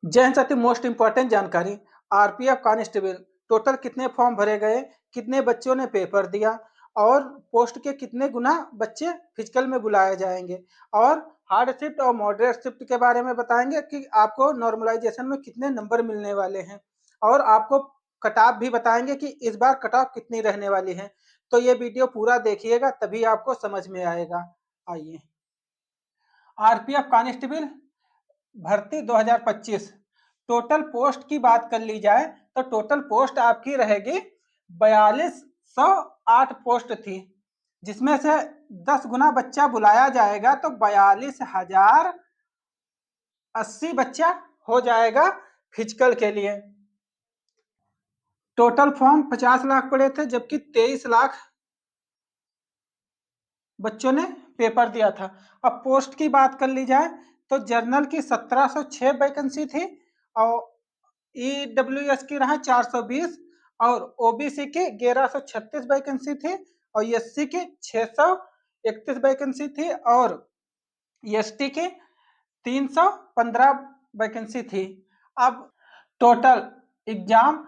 जय हिंद साथी, most important जानकारी। आरपीएफ कांस्टेबल टोटल कितने फॉर्म भरे गए, कितने बच्चों ने पेपर दिया और पोस्ट के कितने गुना बच्चे फिजिकल में बुलाए जाएंगे, और हार्ड शिफ्ट और मॉडरेट शिफ्ट के बारे में बताएंगे कि आपको नॉर्मलाइजेशन में कितने नंबर मिलने वाले हैं, और आपको कट ऑफ भी बताएंगे कि इस बार कट ऑफ कितनी रहने वाली है। तो ये वीडियो पूरा देखिएगा तभी आपको समझ में आएगा। आइए, आरपीएफ कांस्टेबल भर्ती 2025 टोटल पोस्ट की बात कर ली जाए तो टोटल पोस्ट आपकी रहेगी 4208 पोस्ट थी, जिसमें से 10 गुना बच्चा बुलाया जाएगा तो 42,080 बच्चा हो जाएगा फिजिकल के लिए। टोटल फॉर्म 50 लाख पड़े थे, जबकि 23 लाख बच्चों ने पेपर दिया था। अब पोस्ट की बात कर ली जाए तो जर्नल की 1706 वैकेंसी थी, और ईडब्ल्यूएस की रहा 420, और ओबीसी की 1136 वैकेंसी थी, और एससी की 631 वैकेंसी थी, और एसटी की 315 वैकेंसी थी। अब टोटल एग्जाम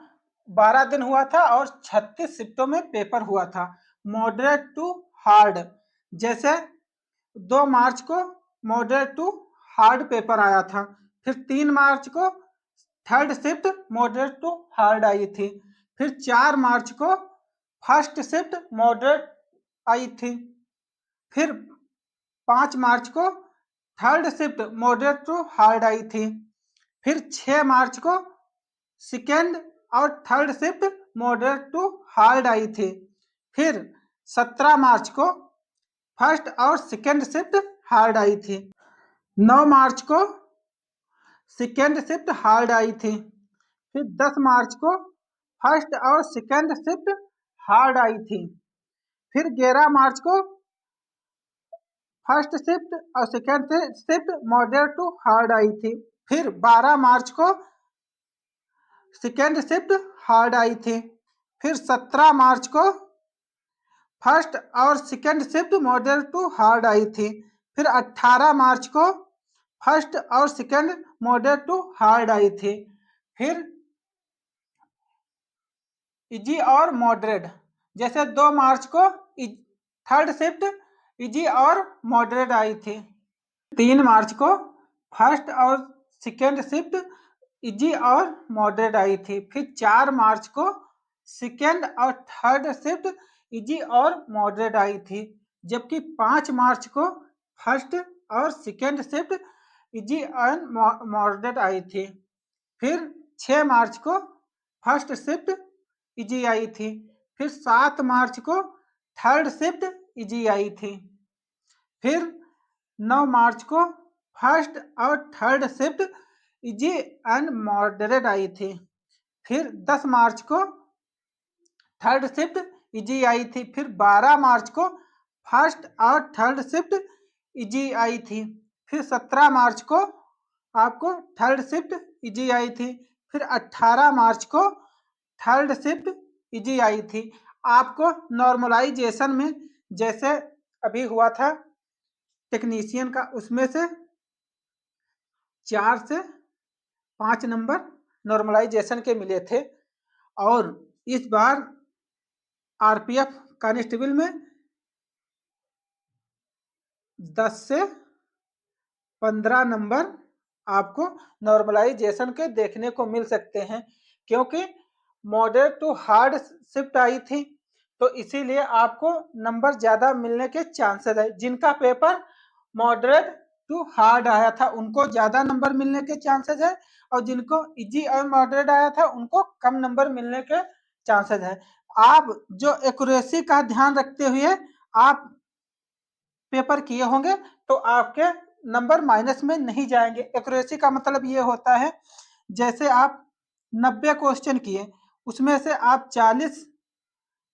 12 दिन हुआ था और 36 शिफ्टों में पेपर हुआ था, मॉडरेट टू हार्ड। जैसे 2 मार्च को मॉडरेट टू हार्ड पेपर आया था, फिर 3 मार्च को third shift moderate to hard आई थी, फिर 4 मार्च को फर्स्ट शिफ्ट मॉडरेट आई थी, फिर 5 मार्च को third shift moderate to hard आई थी, फिर 6 मार्च को सेकेंड और third shift moderate to hard आई थी, फिर 17 मार्च को फर्स्ट और सेकेंड शिफ्ट हार्ड आई थी, 9 मार्च को सेकेंड शिफ्ट हार्ड आई थी, फिर 10 मार्च को फर्स्ट और सेकेंड शिफ्ट हार्ड आई थी, फिर 11 मार्च को फर्स्ट शिफ्ट और second shift moderate to hard आई थी, फिर 12 मार्च को सेकेंड शिफ्ट हार्ड आई थी, फिर 17 मार्च को फर्स्ट और second shift moderate to hard आई थी, फिर 18 मार्च को फर्स्ट और सेकेंड मॉडरेट टू हार्ड आई थी, फिर इजी और मॉडरेट। जैसे 2 मार्च को थर्ड शिफ्ट इजी और मॉडरेट आई थी, 3 मार्च को फर्स्ट और सेकेंड शिफ्ट इजी और मॉडरेट आई थी, फिर 4 मार्च को सेकेंड और थर्ड शिफ्ट इजी और मॉडरेट आई थी, जबकि 5 मार्च को फर्स्ट और second shift easy and moderate आई थी, फिर 6 मार्च को फर्स्ट शिफ्ट इजी आई थी, फिर 7 मार्च को थर्ड शिफ्ट इजी आई थी, फिर 9 मार्च को फर्स्ट और third shift easy and moderate आई थी, फिर 10 मार्च को थर्ड शिफ्ट इजी आई थी, फिर 12 मार्च को फर्स्ट और थर्ड शिफ्ट इजी आई थी, फिर 17 मार्च को आपको थर्ड शिफ्ट इजी आई थी, फिर 18 मार्च को थर्ड शिफ्ट इजी आई थी। आपको नॉर्मलाइजेशन में जैसे अभी हुआ था टेक्नीशियन का, उसमें से 4 से 5 नंबर नॉर्मलाइजेशन के मिले थे, और इस बार आरपीएफ कांस्टेबल में 10 से 15 नंबर आपको नॉर्मलाइजेशन के देखने को मिल सकते हैं, क्योंकि मॉडरेट टू हार्ड शिफ्ट आई थी, तो इसीलिए आपको नंबर ज्यादा मिलने के चांसेस है। जिनका पेपर मॉडरेट टू हार्ड आया था उनको ज्यादा नंबर मिलने के चांसेस है, और जिनको इजी और मॉडरेट आया था उनको कम नंबर मिलने के चांसेस है। आप जो एक्यूरेसी का ध्यान रखते हुए आप पेपर किए होंगे तो आपके नंबर माइनस में नहीं जाएंगे। एक्यूरेसी का मतलब ये होता है, जैसे आप 90 क्वेश्चन किए, उसमें से आप 40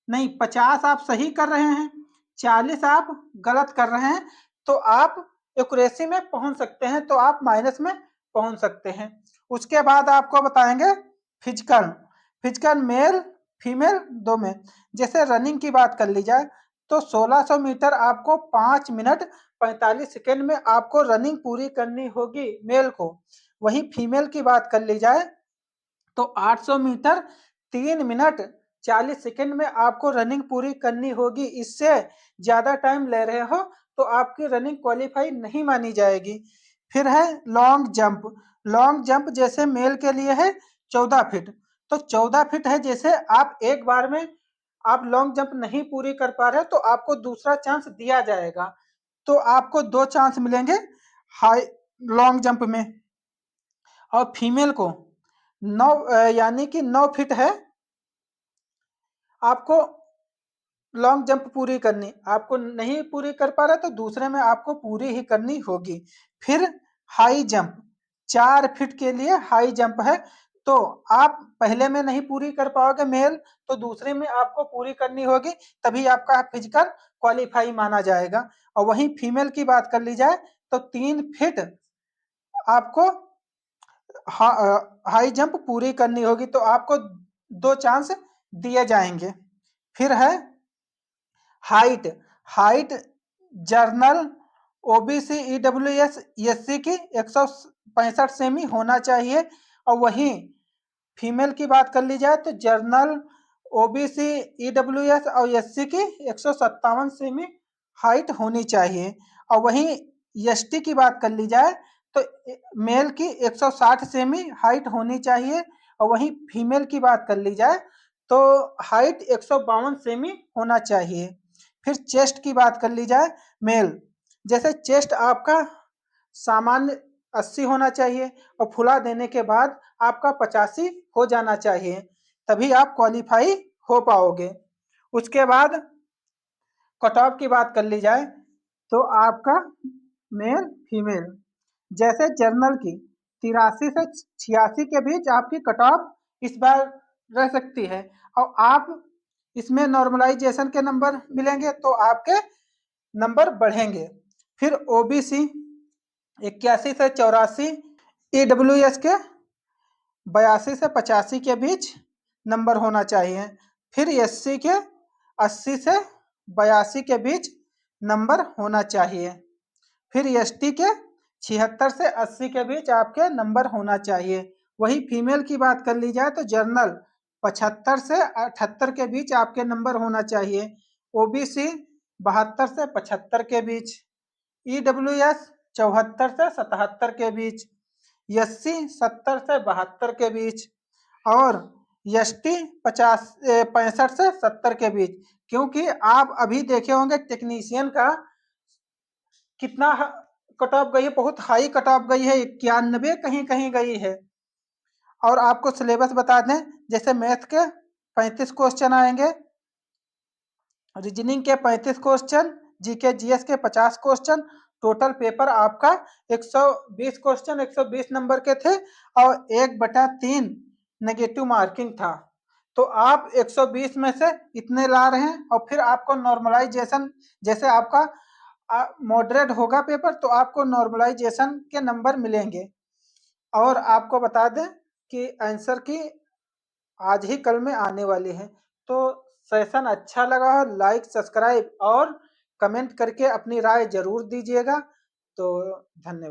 नहीं 50 आप सही कर रहे हैं, 40 आप गलत कर रहे हैं, तो आप एक्यूरेसी में पहुंच सकते हैं, तो आप माइनस में पहुंच सकते हैं। उसके बाद आपको बताएंगे फिजिकल। फिजिकल मेल फीमेल दो में। जैसे रनिंग की बात कर ली जाए तो 1600 मीटर आपको 5 मिनट 45 सेकेंड में आपको रनिंग पूरी करनी होगी मेल को, वहीं फीमेल की बात कर ली जाए तो 800 मीटर 3 मिनट 40 सेकंड में आपको रनिंग पूरी करनी होगी। इससे ज़्यादा टाइम ले रहे हो तो आपकी रनिंग क्वालिफाई नहीं मानी जाएगी। फिर है लॉन्ग जंप। लॉन्ग जंप जैसे मेल के लिए है 14 फीट। तो 14 फीट है, जैसे आप एक बार में आप लॉन्ग जंप नहीं पूरी कर पा रहे तो आपको दूसरा चांस दिया जाएगा। तो आपको 2 चांस मिलेंगे हाई लॉन्ग जंप में। और फीमेल को 9 यानी कि 9 फीट है, आपको लॉन्ग जंप पूरी करनी, आपको नहीं पूरी कर पा रहे तो दूसरे में आपको पूरी ही करनी होगी। फिर हाई जंप 4 फीट के लिए हाई जंप है, तो आप पहले में नहीं पूरी कर पाओगे मेल तो दूसरे में आपको पूरी करनी होगी, तभी आपका फिजिकल क्वालिफाई माना जाएगा। और वहीं फीमेल की बात कर ली जाए तो 3 फीट आपको हाई जंप पूरी करनी होगी, तो आपको 2 चांस दिए जाएंगे। फिर है height. Height journal OBC EWS SC की 165 सेमी होना चाहिए। और वहीं फीमेल की बात कर ली जाए तो जर्नल ओबीसी ईडब्ल्यूएस और एससी की 157 सेमी हाइट होनी चाहिए। और वहीं एसटी की बात कर ली जाए तो मेल की 160 सेमी हाइट होनी चाहिए। और वहीं फीमेल की बात कर ली जाए तो हाइट 152 सेमी होना चाहिए। फिर चेस्ट की बात कर ली जाए मेल, जैसे चेस्ट आपका सामान्य 80 होना चाहिए और फुला देने के बाद आपका 85 हो जाना चाहिए, तभी आप क्वालिफाई हो पाओगे। उसके बाद कट ऑफ की बात कर ली जाए तो आपका मेल फीमेल जैसे जर्नल की 83 से 86 के बीच आपकी कट ऑफ इस बार रह सकती है। और आप इसमें नॉर्मलाइजेशन के नंबर मिलेंगे तो आपके नंबर बढ़ेंगे। फिर ओबीसी 81 से 84, ईडब्ल्यूएस के 82 से 85 के बीच नंबर होना चाहिए। फिर एससी के 80 से 82 के बीच नंबर होना चाहिए। फिर एसटी के 76 से 80 के बीच आपके नंबर होना चाहिए। वही फीमेल की बात कर ली जाए तो जर्नल 75 से 78 के बीच आपके नंबर होना चाहिए। ओबीसी 72 से 75 के बीच, ईडब्ल्यूएस 74 से 77 के बीच, एससी 70 से 72 के बीच और एसटी 65 से 70 के बीच। क्योंकि आप अभी देखे होंगे टेक्नीशियन का कितना कट ऑफ गई है, बहुत हाई कट ऑफ गई है, 91 कहीं कहीं गई है। और आपको सिलेबस बता दें, जैसे मैथ के 35 क्वेश्चन आएंगे, रीजनिंग के 35 क्वेश्चन, जीके जीएस के 50 क्वेश्चन, टोटल पेपर आपका 120 क्वेश्चन 120 नंबर के थे और 1/3 नेगेटिव मार्किंग था। तो आप 120 में से इतने ला रहे हैं और फिर आपको नॉर्मलाइजेशन, जैसे आपका मॉडरेट होगा पेपर तो आपको नॉर्मलाइजेशन के नंबर मिलेंगे। और आपको बता दें कि आंसर की आज ही कल में आने वाली है। तो सेशन अच्छा लगा हो लाइक सब्सक्राइब और कमेंट करके अपनी राय जरूर दीजिएगा। तो धन्यवाद।